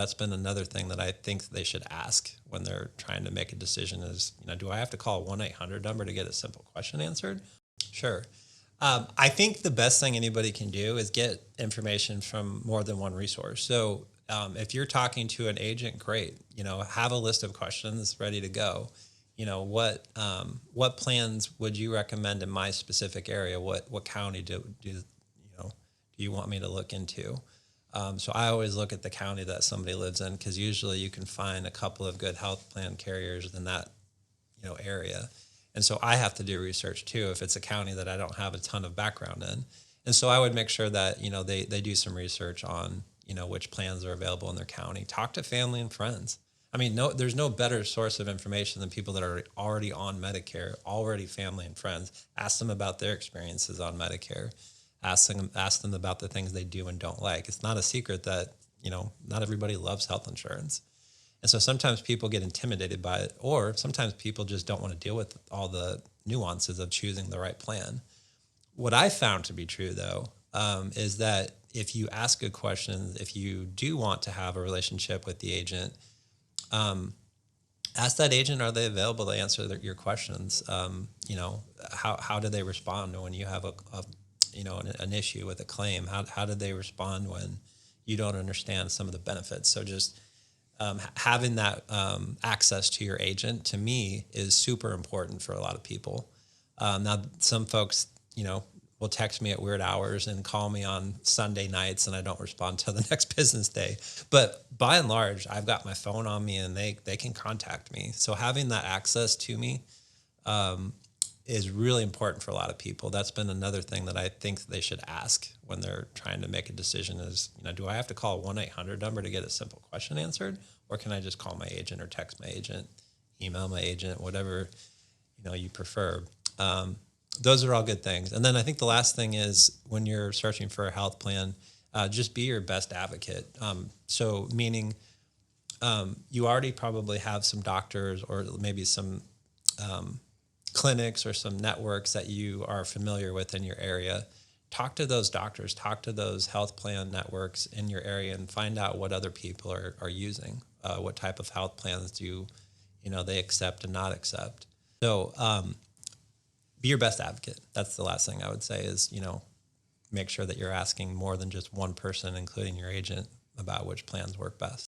That's been another thing that I think they should ask when they're trying to make a decision is, do I have to call a 1-800 number to get a simple question answered? Sure. I think the best thing anybody can do is get information from more than one resource. So if you're talking to an agent, great. Have a list of questions ready to go. What plans would you recommend in my specific area? What county do you want me to look into? So I always look at the county that somebody lives in, because usually you can find a couple of good health plan carriers in that area. And so I have to do research too if it's a county that I don't have a ton of background in. And so I would make sure that they do some research on which plans are available in their county. Talk to family and friends. I mean, there's no better source of information than people that are already on Medicare, already family and friends. Ask them about their experiences on Medicare. Ask them about the things they do and don't like. It's not a secret that not everybody loves health insurance. And so sometimes people get intimidated by it, or sometimes people just don't want to deal with all the nuances of choosing the right plan. What I found to be true, though, is that if you ask good questions, if you do want to have a relationship with the agent, ask that agent, are they available to answer your questions? How do they respond when you have an issue with a claim? How did they respond when you don't understand some of the benefits? So just having that access to your agent, to me, is super important for a lot of people. Now, some folks, will text me at weird hours and call me on Sunday nights, and I don't respond till the next business day. But by and large, I've got my phone on me, and they can contact me. So having that access to me is really important for a lot of people. That's been another thing that I think they should ask when they're trying to make a decision is, do I have to call a 1-800 number to get a simple question answered? Or can I just call my agent or text my agent, email my agent, whatever, you prefer. Those are all good things. And then I think the last thing is when you're searching for a health plan, just be your best advocate. So meaning you already probably have some doctors or maybe some clinics or some networks that you are familiar with in your area. Talk to those doctors, talk to those health plan networks in your area, and find out what other people are using. What type of health plans do they accept and not accept. So be your best advocate. That's the last thing I would say is, make sure that you're asking more than just one person, including your agent, about which plans work best.